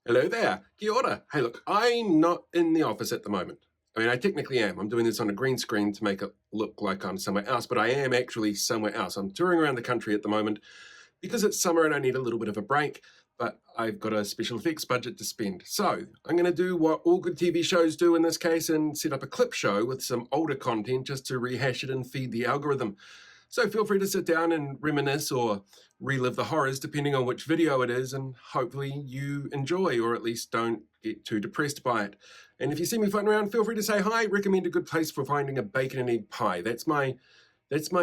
Hello there. Kia ora. Hey, look, I'm not in the office at the moment. I mean, I technically am. I'm doing this on a green screen to make it look like I'm somewhere else, but I am actually somewhere else. I'm touring around the country at the moment because it's summer and I need a little bit of a break, but I've got a special effects budget to spend. So I'm going to do what all good TV shows do in this case and set up a clip show with some older content just to rehash it and feed the algorithm. So feel free to sit down and reminisce or relive the horrors depending on which video it is, and hopefully you enjoy or at least don't get too depressed by it. And if you see me floating around, feel free to say hi. Recommend a good place for finding a bacon and egg pie. That's my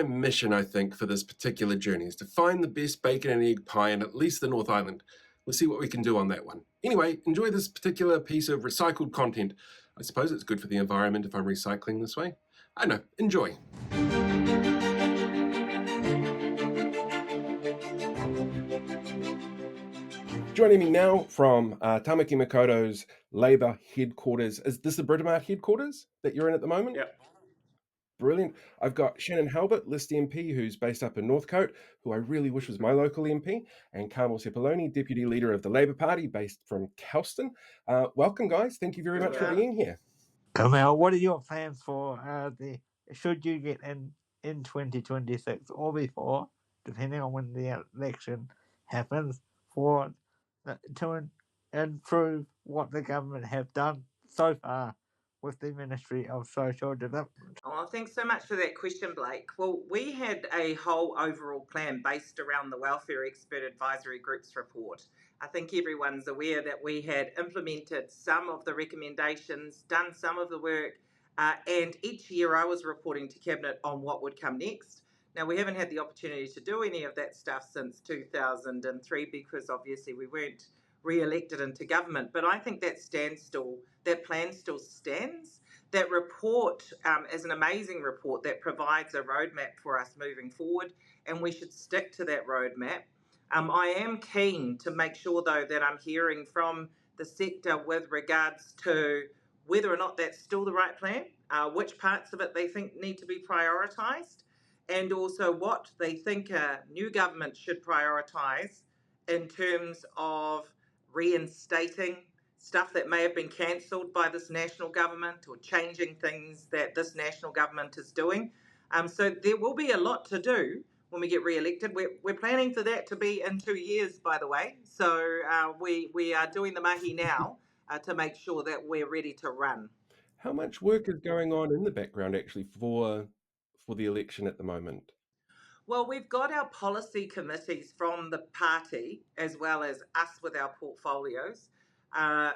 mission, I think, for this particular journey, is to find the best bacon and egg pie in at least the North Island. We'll see what we can do on that one. Anyway, enjoy this particular piece of recycled content. I suppose it's good for the environment if I'm recycling this way. I don't know. Enjoy. Joining me now from Tamaki Makaurau's Labour headquarters. Is this the Britomart headquarters that you're in at the moment? Yep. Brilliant. I've got Shanan Halbert, List MP, who's based up in Northcote, who I really wish was my local MP, and Carmel Sepuloni, Deputy Leader of the Labour Party, based from Kelston. Welcome, guys. Thank you very much for being here. Carmel, what are your plans for should you get in 2026 or before, depending on when the election happens, to improve what the government have done so far with the Ministry of Social Development? Oh, thanks so much for that question, Blake. Well, we had a whole overall plan based around the Welfare Expert Advisory Group's report. I think everyone's aware that we had implemented some of the recommendations, done some of the work, and each year I was reporting to Cabinet on what would come next. Now, we haven't had the opportunity to do any of that stuff since 2003 because obviously we weren't re-elected into government, but I think that plan still stands. That report is an amazing report that provides a roadmap for us moving forward, and we should stick to that roadmap. I am keen to make sure, though, that I'm hearing from the sector with regards to whether or not that's still the right plan, which parts of it they think need to be prioritised, and also what they think a new government should prioritise in terms of reinstating stuff that may have been cancelled by this national government or changing things that this national government is doing. So there will be a lot to do when we get re-elected. We're planning for that to be in 2 years, by the way. So we are doing the mahi now to make sure that we're ready to run. How much work is going on in the background actually for the election at the moment? Well, we've got our policy committees from the party as well as us with our portfolios.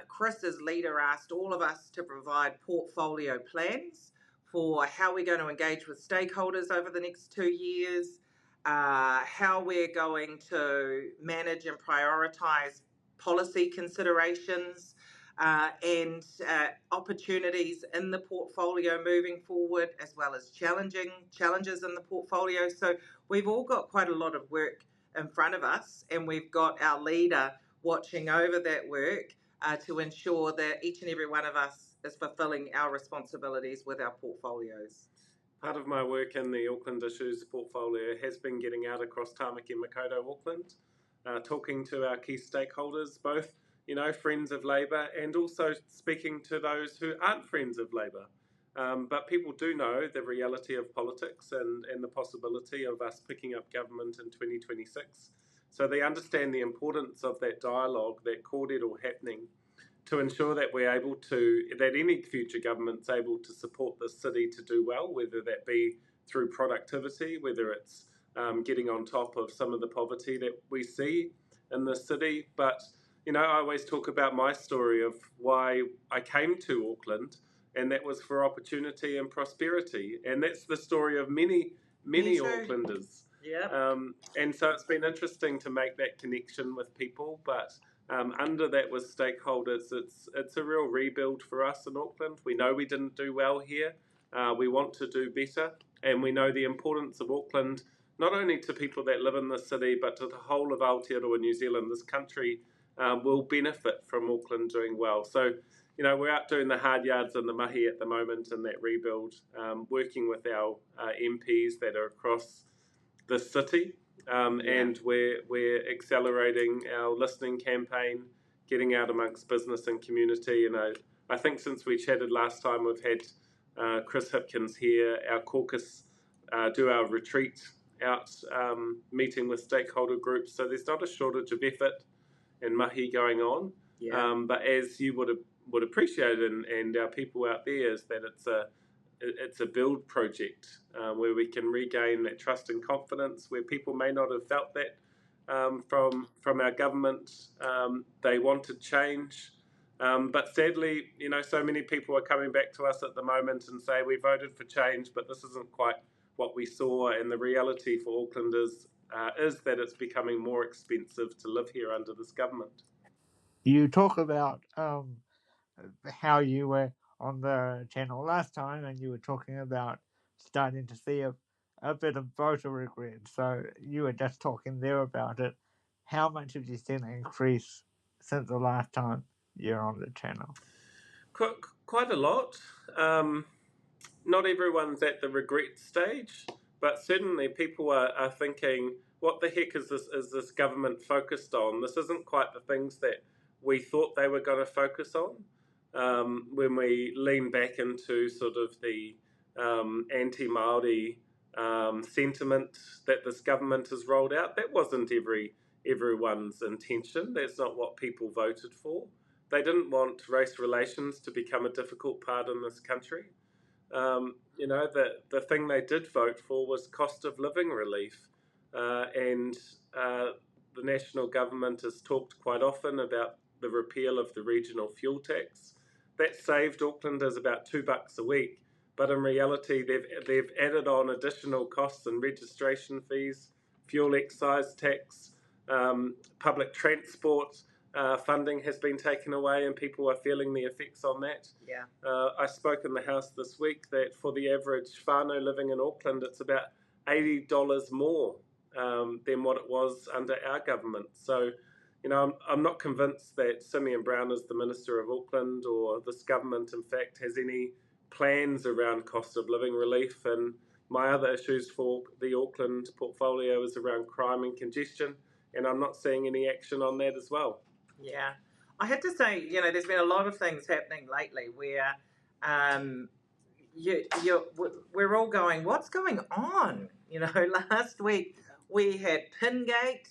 Chris, as leader, asked all of us to provide portfolio plans for how we're going to engage with stakeholders over the next 2 years, how we're going to manage and prioritise policy considerations, and opportunities in the portfolio moving forward, as well as challenges in the portfolio. So we've all got quite a lot of work in front of us, and we've got our leader watching over that work to ensure that each and every one of us is fulfilling our responsibilities with our portfolios. Part of my work in the Auckland Issues portfolio has been getting out across Tamaki Makaurau, Auckland, talking to our key stakeholders, both friends of Labour, and also speaking to those who aren't friends of Labour. But people do know the reality of politics and the possibility of us picking up government in 2026. So they understand the importance of that dialogue, that kōrero happening, to ensure that that any future government's able to support the city to do well, whether that be through productivity, whether it's getting on top of some of the poverty that we see in the city. But I always talk about my story of why I came to Auckland, and that was for opportunity and prosperity. And that's the story of many Aucklanders. Yeah. And so it's been interesting to make that connection with people. But under that with stakeholders, it's a real rebuild for us in Auckland. We know we didn't do well here. We want to do better. And we know the importance of Auckland, not only to people that live in the city, but to the whole of Aotearoa New Zealand. This country will benefit from Auckland doing well. So, we're out doing the hard yards and the mahi at the moment in that rebuild, working with our MPs that are across the city, and we're accelerating our listening campaign, getting out amongst business and community. And I think since we chatted last time, we've had Chris Hipkins here, our caucus, do our retreat out meeting with stakeholder groups. So there's not a shortage of effort and mahi going on. Yeah. But as you would appreciate, and our people out there, is that it's a build project where we can regain that trust and confidence, where people may not have felt that from our government. They wanted change, but sadly, so many people are coming back to us at the moment and say we voted for change, but this isn't quite what we saw. And the reality for Aucklanders is that it's becoming more expensive to live here under this government. You talk about how you were on the channel last time, and you were talking about starting to see a bit of voter regret. So you were just talking there about it. How much have you seen an increase since the last time you're on the channel? Quite a lot. Not everyone's at the regret stage, but certainly people are thinking, what the heck is this government focused on? This isn't quite the things that we thought they were going to focus on. When we lean back into sort of the anti-Māori sentiment that this government has rolled out, that wasn't everyone's intention. That's not what people voted for. They didn't want race relations to become a difficult part in this country. The thing they did vote for was cost of living relief. And the national government has talked quite often about the repeal of the regional fuel tax. That saved Aucklanders about $2 a week. But in reality, they've added on additional costs and registration fees, fuel excise tax, public transport. Funding has been taken away, and people are feeling the effects on that. Yeah. I spoke in the House this week that for the average whānau living in Auckland, it's about $80 more than what it was under our government. So, I'm not convinced that Simeon Brown is the Minister of Auckland, or this government, in fact, has any plans around cost of living relief. And my other issues for the Auckland portfolio is around crime and congestion, and I'm not seeing any action on that as well. Yeah, I have to say, there's been a lot of things happening lately where we're all going, what's going on? Last week we had Pingate,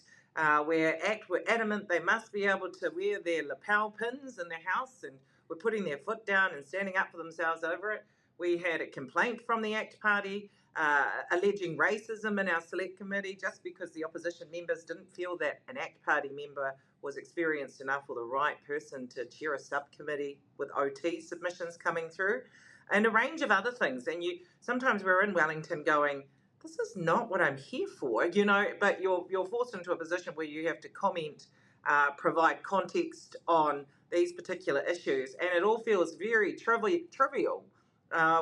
where ACT were adamant they must be able to wear their lapel pins in their house, and were putting their foot down and standing up for themselves over it. We had a complaint from the ACT Party alleging racism in our select committee just because the opposition members didn't feel that an ACT Party member was experienced enough or the right person to chair a subcommittee with OT submissions coming through, and a range of other things. And sometimes we're in Wellington going, this is not what I'm here for, but you're forced into a position where you have to comment, provide context on these particular issues, and it all feels very trivial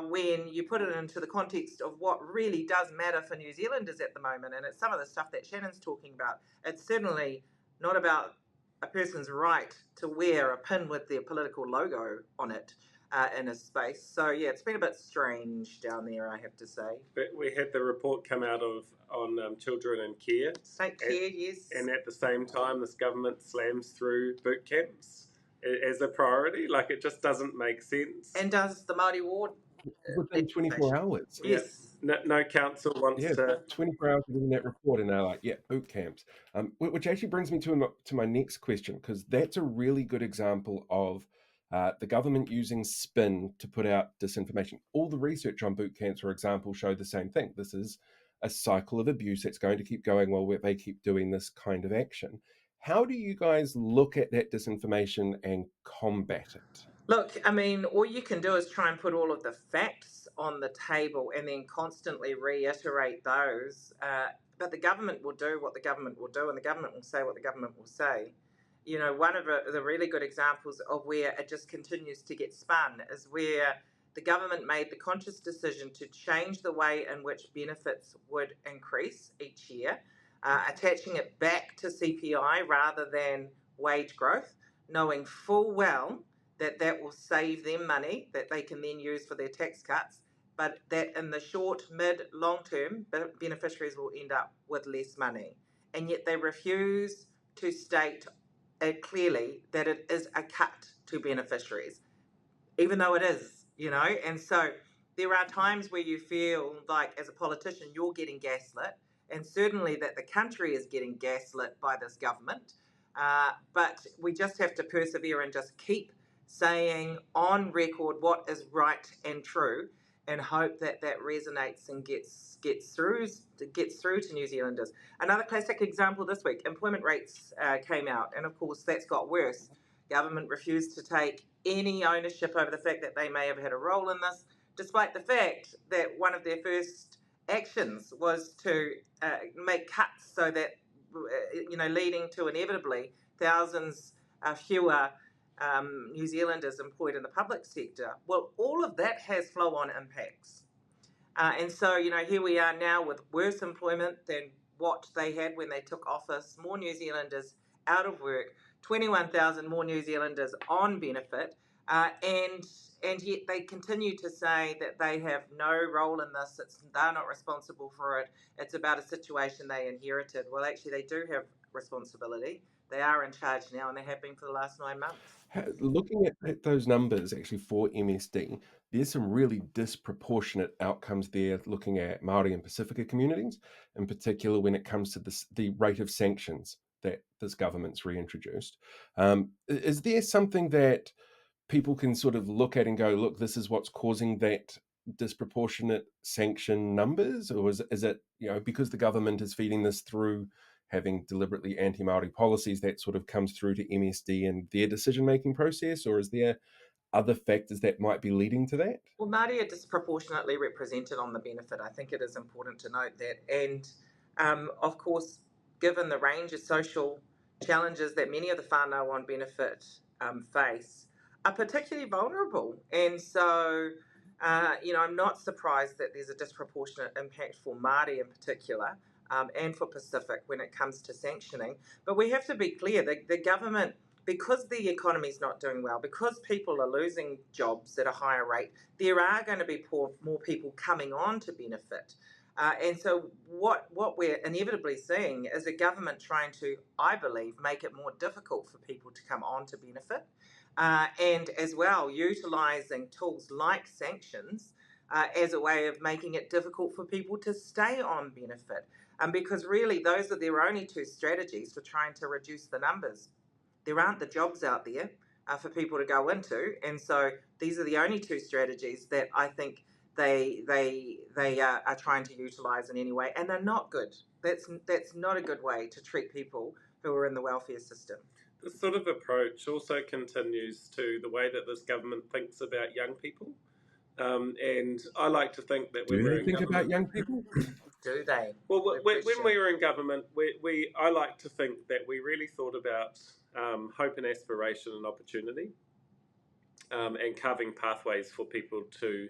when you put it into the context of what really does matter for New Zealanders at the moment. And it's some of the stuff that Shanon's talking about. It's certainly not about a person's right to wear a pin with their political logo on it in a space. So yeah, it's been a bit strange down there, I have to say. But we had the report come out on children in care. State care, yes. And at the same time, this government slams through boot camps as a priority. Like, it just doesn't make sense. And does the Māori ward within 24 hours. Yes. No council wants to. 24 hours within that report, and they're like, yeah, boot camps. Which actually brings me to my next question, because that's a really good example of the government using spin to put out disinformation. All the research on boot camps, for example, show the same thing. This is a cycle of abuse that's going to keep going while they keep doing this kind of action. How do you guys look at that disinformation and combat it? Look, I mean, all you can do is try and put all of the facts on the table and then constantly reiterate those. But the government will do what the government will do, and the government will say what the government will say. One of the really good examples of where it just continues to get spun is where the government made the conscious decision to change the way in which benefits would increase each year, attaching it back to CPI rather than wage growth, knowing full well that will save them money that they can then use for their tax cuts, but that in the short, mid, long term, beneficiaries will end up with less money. And yet they refuse to state clearly that it is a cut to beneficiaries, even though it is, and so there are times where you feel like as a politician you're getting gaslit, and certainly that the country is getting gaslit by this government, but we just have to persevere and just keep saying on record what is right and true, and hope that that resonates and gets through to New Zealanders. Another classic example this week: employment rates came out, and of course that's got worse. Government refused to take any ownership over the fact that they may have had a role in this, despite the fact that one of their first actions was to make cuts so that, leading to inevitably thousands fewer New Zealanders employed in the public sector. Well, all of that has flow-on impacts. And so, here we are now with worse employment than what they had when they took office, more New Zealanders out of work, 21,000 more New Zealanders on benefit, and yet they continue to say that they have no role in this. They're not responsible for it. It's about a situation they inherited. Well, actually, they do have responsibility. They are in charge now, and they have been for the last 9 months. Looking at those numbers actually for MSD, there's some really disproportionate outcomes there looking at Māori and Pacifica communities, in particular when it comes to the rate of sanctions that this government's reintroduced. Is there something that people can sort of look at and go, look, this is what's causing that disproportionate sanction numbers? Or is it, because the government is feeding this through having deliberately anti-Māori policies, that sort of comes through to MSD and their decision-making process? Or is there other factors that might be leading to that? Well, Māori are disproportionately represented on the benefit. I think it is important to note that. And of course, given the range of social challenges that many of the whānau on benefit face, are particularly vulnerable. And so, I'm not surprised that there's a disproportionate impact for Māori in particular, and for Pacific when it comes to sanctioning. But we have to be clear, the government, because the economy is not doing well, because people are losing jobs at a higher rate, there are going to be more people coming on to benefit. And so what we're inevitably seeing is a government trying to, I believe, make it more difficult for people to come on to benefit, and as well utilising tools like sanctions as a way of making it difficult for people to stay on benefit. Because really those are their only two strategies for trying to reduce the numbers. There aren't the jobs out there for people to go into, and so these are the only two strategies that I think they are trying to utilise in any way, and they're not good. That's not a good way to treat people who are in the welfare system. This sort of approach also continues to the way that this government thinks about young people, and I like to think that when we're in think government, about young people? Do they? Well, when we were in government, I like to think that we really thought about hope and aspiration and opportunity, and carving pathways for people to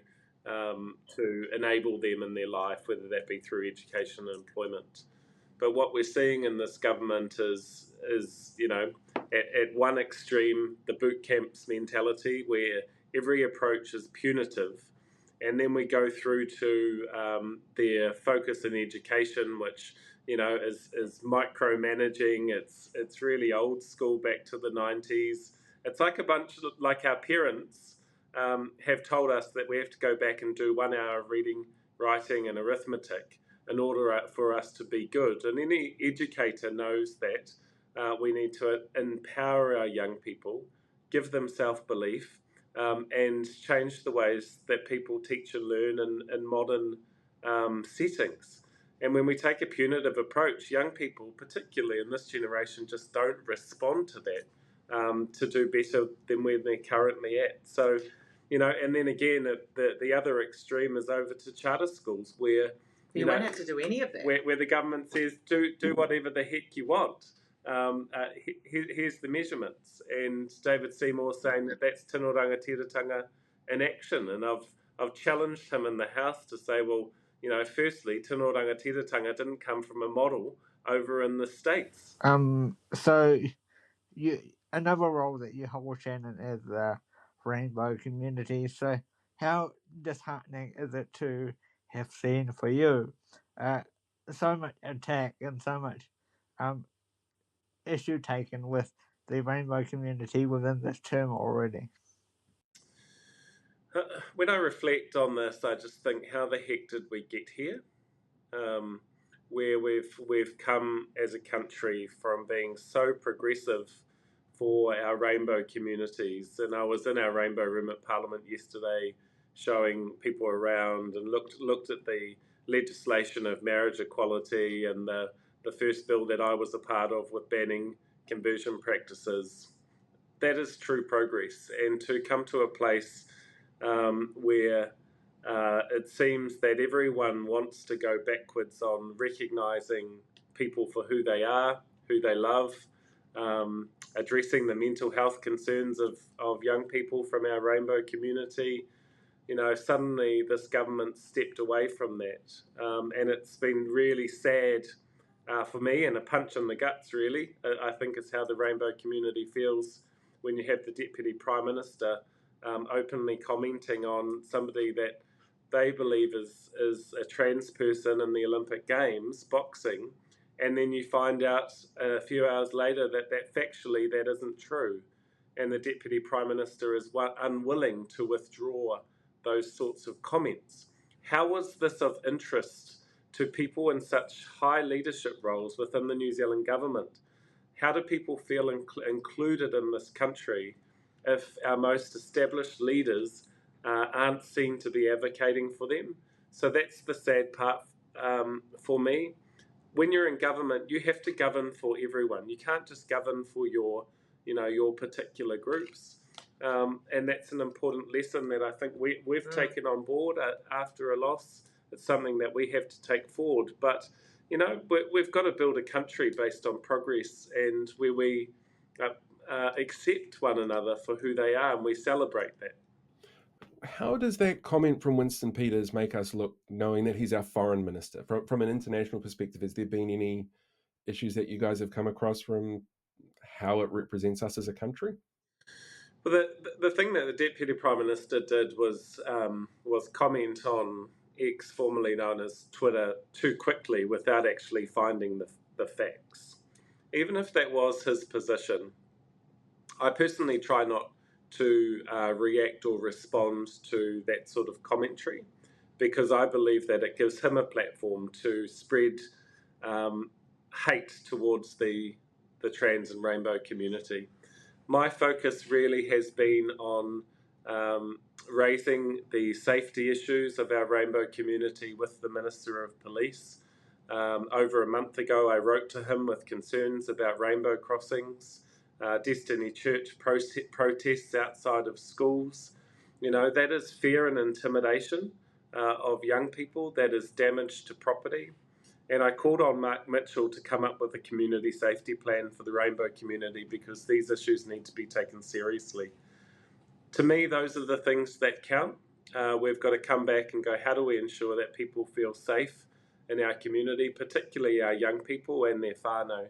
enable them in their life, whether that be through education and employment. But what we're seeing in this government is at one extreme, the boot camps mentality, where every approach is punitive. And then we go through to their focus in education, which is micromanaging. It's really old school, back to the 90s. It's like a bunch of, like our parents have told us that we have to go back and do 1 hour of reading, writing, and arithmetic in order for us to be good. And any educator knows that we need to empower our young people, give them self-belief, and change the ways that people teach and learn in modern settings. And when we take a punitive approach, young people, particularly in this generation, just don't respond to that to do better than where they're currently at. So, and then again, the other extreme is over to charter schools, where you won't have to do any of that. Where the government says, do whatever the heck you want. Here's the measurements. And David Seymour saying that's tino rangatiratanga in action. And I've challenged him in the House to say, well, firstly, tino rangatiratanga didn't come from a model over in the States. So another role that you hold, Shanan, is the rainbow community. So how disheartening is it to have seen for you so much attack and so much issue taken with the rainbow community within this term already? When I reflect on this, I just think, how the heck did we get here? Where we've come as a country from being so progressive for our rainbow communities. And I was in our rainbow room at Parliament yesterday, showing people around, and looked at the legislation of marriage equality and the first bill that I was a part of with banning conversion practices. That is true progress, and to come to a place where it seems that everyone wants to go backwards on recognising people for who they are, who they love, addressing the mental health concerns of young people from our rainbow community. Suddenly this government stepped away from that, and it's been really sad for me, and a punch in the guts, really. I think is how the rainbow community feels when you have the Deputy Prime Minister openly commenting on somebody that they believe is a trans person in the Olympic Games, boxing, and then you find out a few hours later that factually that isn't true, and the Deputy Prime Minister is unwilling to withdraw those sorts of comments. How was this of interest to people in such high leadership roles within the New Zealand government? How do people feel included in this country if our most established leaders aren't seen to be advocating for them? So that's the sad part for me. When you're in government, you have to govern for everyone. You can't just govern for your particular groups. And that's an important lesson that I think we've taken on board after a loss. It's something that we have to take forward. But, we've got to build a country based on progress, and where we accept one another for who they are, and we celebrate that. How does that comment from Winston Peters make us look, knowing that he's our foreign minister? From an international perspective, has there been any issues that you guys have come across from how it represents us as a country? Well, the thing that the Deputy Prime Minister did was comment on X, formerly known as Twitter, too quickly without actually finding the facts. Even if that was his position, I personally try not to react or respond to that sort of commentary, because I believe that it gives him a platform to spread hate towards the trans and rainbow community. My focus really has been on raising the safety issues of our rainbow community with the Minister of Police. Over a month ago, I wrote to him with concerns about rainbow crossings, Destiny Church protests outside of schools. That is fear and intimidation of young people. That is damage to property. And I called on Mark Mitchell to come up with a community safety plan for the rainbow community, because these issues need to be taken seriously. To me, those are the things that count. We've got to come back and go, how do we ensure that people feel safe in our community, particularly our young people and their whānau?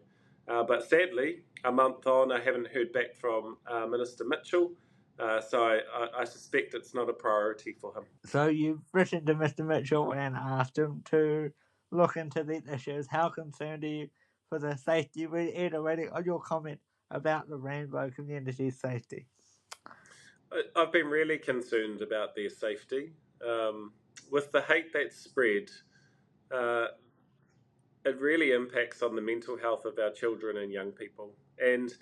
But sadly, a month on, I haven't heard back from Minister Mitchell, so I suspect it's not a priority for him. So you've written to Mr. Mitchell and asked him to look into these issues. How concerned are you for the safety, reiterating on your comment about the rainbow community's safety? I've been really concerned about their safety. With the hate that's spread, it really impacts on the mental health of our children and young people. And,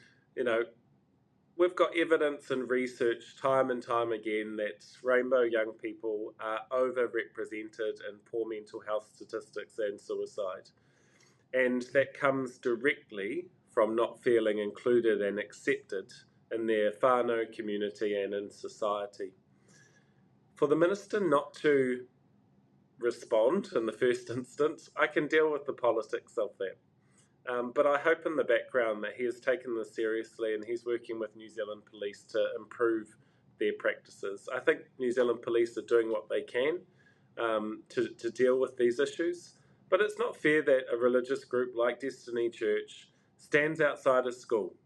we've got evidence and research time and time again that rainbow young people are overrepresented in poor mental health statistics and suicide. And that comes directly from not feeling included and accepted in their whānau community and in society. For the minister not to respond in the first instance, I can deal with the politics of that. But I hope in the background that he has taken this seriously, and he's working with New Zealand Police to improve their practices. I think New Zealand Police are doing what they can to deal with these issues, but it's not fair that a religious group like Destiny Church stands outside a school.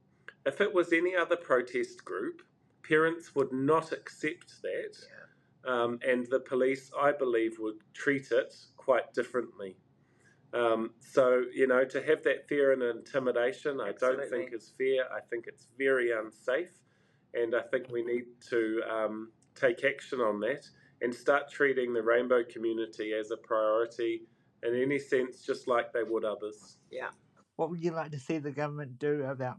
If it was any other protest group, parents would not accept that, and the police, I believe, would treat it quite differently. So, to have that fear and intimidation, I don't Absolutely. think is fair. I think it's very unsafe. And I think we need to take action on that and start treating the rainbow community as a priority in any sense, just like they would others. Yeah. What would you like to see the government do about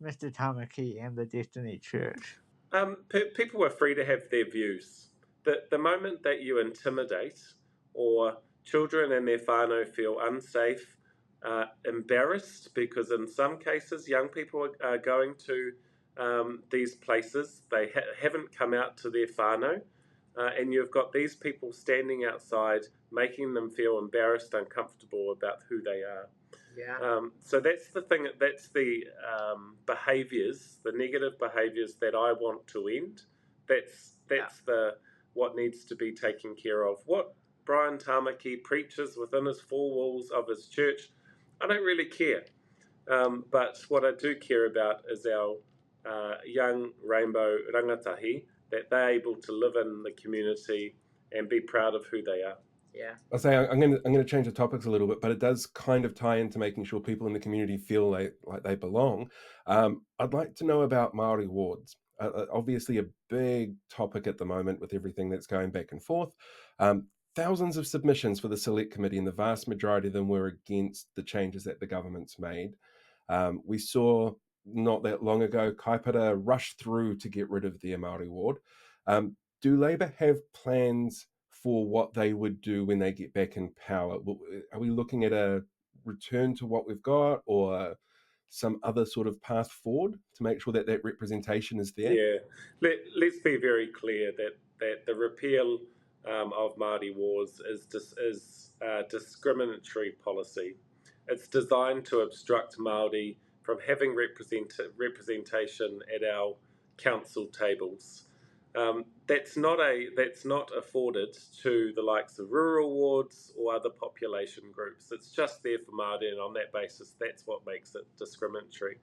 Mr. Tamaki and the Destiny Church? People are free to have their views. The moment that you intimidate or children and their whānau feel unsafe, embarrassed, because in some cases young people are going to these places, they haven't come out to their whānau, and you've got these people standing outside making them feel embarrassed, uncomfortable about who they are. Yeah. So that's the thing, that's the behaviours, the negative behaviours that I want to end. That's what needs to be taken care of. What Brian Tamaki preaches within his four walls of his church, I don't really care. But what I do care about is our young rainbow rangatahi, that they're able to live in the community and be proud of who they are. Yeah. I'll say I'm going to change the topics a little bit, but it does kind of tie into making sure people in the community feel like they belong. I'd like to know about Māori wards. Obviously, a big topic at the moment with everything that's going back and forth. Thousands of submissions for the select committee, and the vast majority of them were against the changes that the government's made. We saw not that long ago Kaipara rushed through to get rid of the Māori ward. Do Labour have plans for what they would do when they get back in power? Are we looking at a return to what we've got, or some other sort of path forward to make sure that that representation is there? Yeah, let's be very clear that the repeal of Māori wars is discriminatory policy. It's designed to obstruct Māori from having representation at our council tables. That's not afforded to the likes of rural wards or other population groups. It's just there for Māori, and on that basis, that's what makes it discriminatory.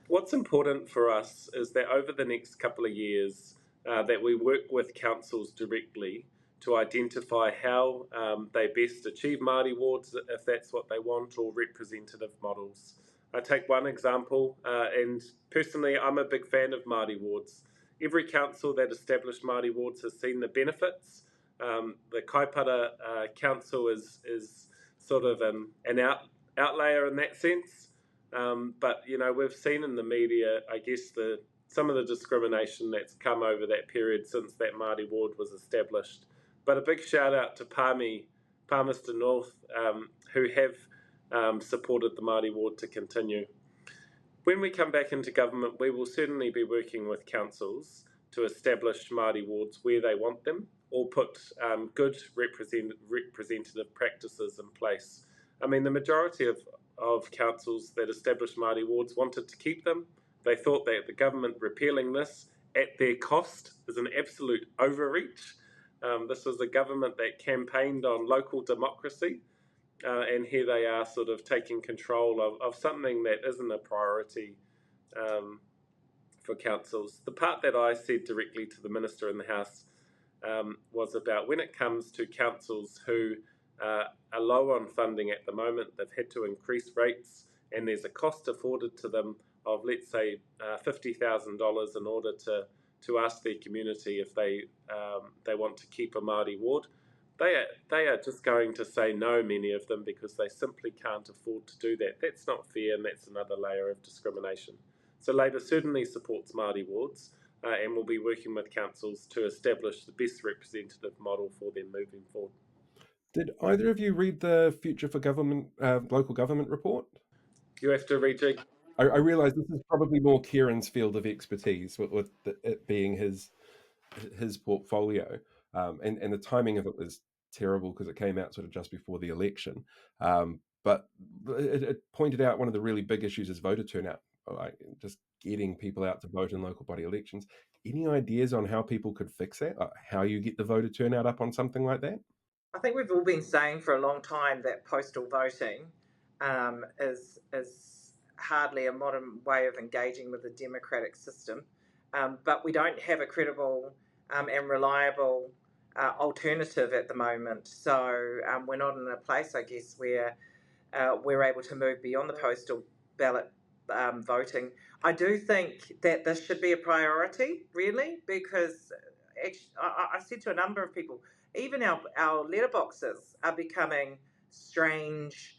What's important for us is that over the next couple of years, that we work with councils directly to identify how they best achieve Māori wards, if that's what they want, or representative models. I take one example, and personally, I'm a big fan of Māori wards. Every council that established Māori wards has seen the benefits. The Kaipara Council is sort of an outlier in that sense. But we've seen in the media, I guess, some of the discrimination that's come over that period since that Māori ward was established. But a big shout out to Palmerston North, who have supported the Māori ward to continue. When we come back into government, we will certainly be working with councils to establish Māori wards where they want them, or put good representative practices in place. I mean, the majority of councils that established Māori wards wanted to keep them. They thought that the government repealing this at their cost is an absolute overreach. This was a government that campaigned on local democracy, and here they are sort of taking control of something that isn't a priority for councils. The part that I said directly to the Minister in the House was about when it comes to councils who are low on funding at the moment, they've had to increase rates, and there's a cost afforded to them of, let's say, $50,000 in order to ask their community if they want to keep a Māori ward. They are just going to say no, many of them, because they simply can't afford to do that. That's not fair, and that's another layer of discrimination. So Labour certainly supports Māori wards, and will be working with councils to establish the best representative model for them moving forward. Did either of you read the Future for Government local government report? You have to rejig. I realise this is probably more Kieran's field of expertise, with it being his portfolio, and the timing of it was terrible because it came out sort of just before the election. But it pointed out one of the really big issues is voter turnout, like just getting people out to vote in local body elections. Any ideas on how people could fix that? How you get the voter turnout up on something like that? I think we've all been saying for a long time that postal voting is hardly a modern way of engaging with the democratic system, but we don't have a credible and reliable alternative at the moment. So we're not in a place, I guess, where we're able to move beyond the postal ballot voting. I do think that this should be a priority, really, because I said to a number of people, even our letterboxes are becoming strange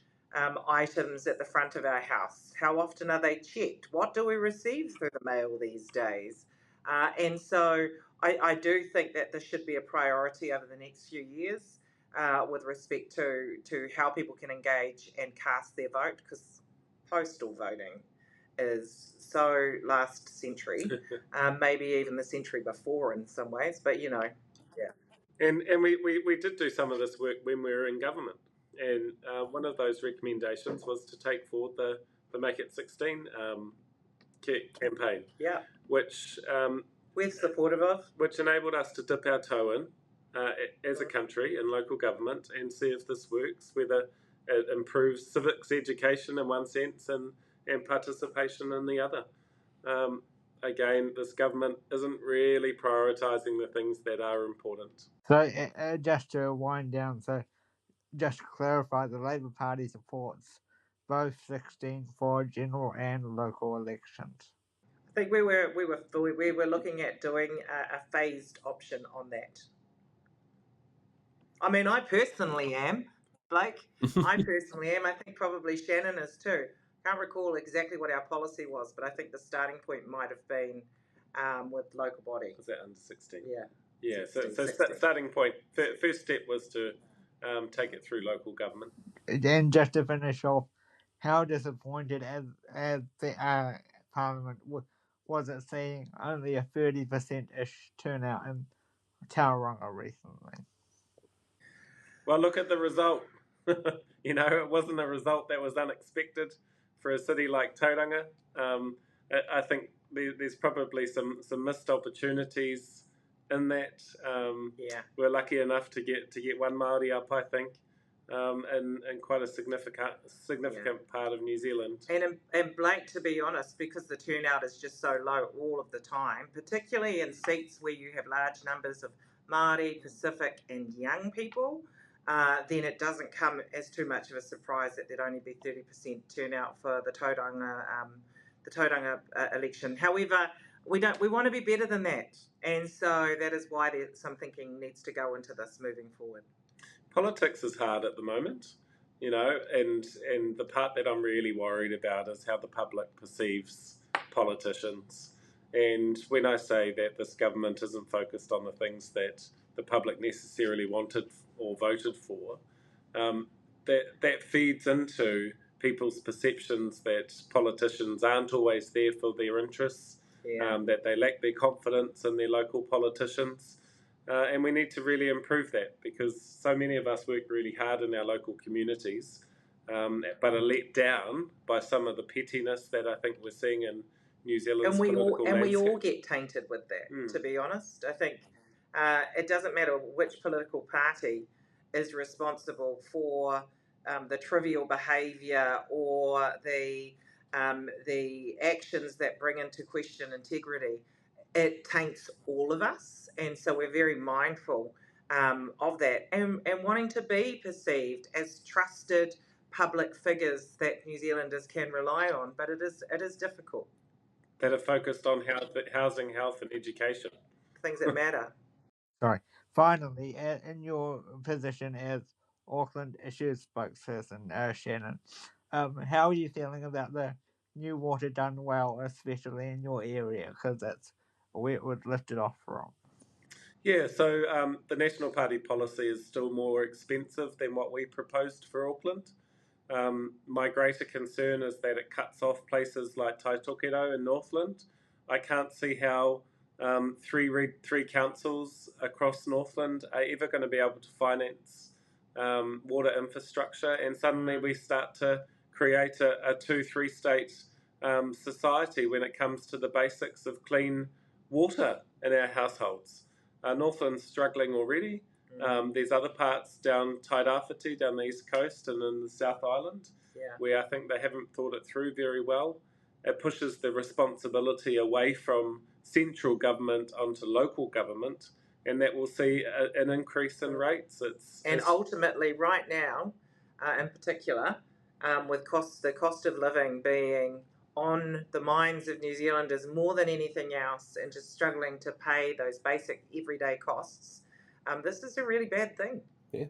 items at the front of our house. How often are they checked? What do we receive through the mail these days? And so I do think that this should be a priority over the next few years with respect to how people can engage and cast their vote, because postal voting is so last century, maybe even the century before in some ways, but yeah. And we did do some of this work when we were in government, and one of those recommendations was to take forward the Make It 16 campaign. Yeah. Which we're supportive of. Which enabled us to dip our toe in as a country in local government and see if this works, whether it improves civics education in one sense and participation in the other. Again, this government isn't really prioritising the things that are important. So just to wind down, so just to clarify, the Labour Party supports both 16 for general and local elections. I think we were looking at doing a phased option on that. I mean, I personally am, Blake. I personally am. I think probably Shanan is too. Can't recall exactly what our policy was, but I think the starting point might have been with local body. Was that under 16? Yeah. Yeah. 16, so starting point, first step was to take it through local government. And just to finish off, how disappointed as the Parliament was it seeing only a 30%-ish turnout in Tauranga recently? Well, look at the result. It wasn't a result that was unexpected for a city like Tauranga. I think there's probably some missed opportunities in that. We're lucky enough to get one Māori up, I think, in quite a significant part of New Zealand. And Blake, to be honest, because the turnout is just so low all of the time, particularly in seats where you have large numbers of Māori, Pacific and young people, then it doesn't come as too much of a surprise that there'd only be 30% turnout for the Tauranga election. However, we want to be better than that, and so that is why some thinking needs to go into this moving forward. Politics is hard at the moment, and the part that I'm really worried about is how the public perceives politicians. And when I say that this government isn't focused on the things that the public necessarily wanted or voted for, that feeds into people's perceptions that politicians aren't always there for their interests, that they lack their confidence in their local politicians. And we need to really improve that, because so many of us work really hard in our local communities, but are let down by some of the pettiness that I think we're seeing in New Zealand's political landscape. We all get tainted with that, to be honest. I think it doesn't matter which political party is responsible for the trivial behaviour or the actions that bring into question integrity. It taints all of us, and so we're very mindful of that, and wanting to be perceived as trusted public figures that New Zealanders can rely on. But it is difficult. That are focused on housing, health, and education. Things that matter. Sorry. Finally, in your position as Auckland Issues spokesperson, Shanan, how are you feeling about the new water done well, especially in your area, because that's where it was lifted off from? Yeah, so the National Party policy is still more expensive than what we proposed for Auckland. My greater concern is that it cuts off places like Taitokero in Northland. I can't see how three councils across Northland are ever going to be able to finance water infrastructure, and suddenly we start to create a 2-3 state society when it comes to the basics of clean water in our households. Northland's struggling already. There's other parts down Tairāwhiti, down the east coast and in the South Island, where I think they haven't thought it through very well. It pushes the responsibility away from central government onto local government, and that will see an increase in rates. And ultimately, right now, in particular, with the cost of living being on the minds of New Zealanders more than anything else, and just struggling to pay those basic everyday costs, this is a really bad thing. Yeah,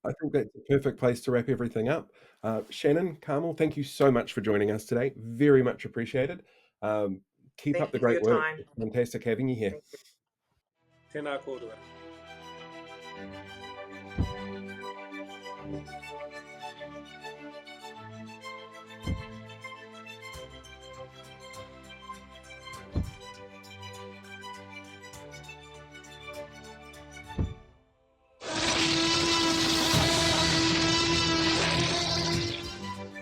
I think that's a perfect place to wrap everything up. Shanan, Carmel, thank you so much for joining us today. Very much appreciated. Keep Thank up the you for great your work. time. It's fantastic having you here. Thank you. Tēnā kōrua.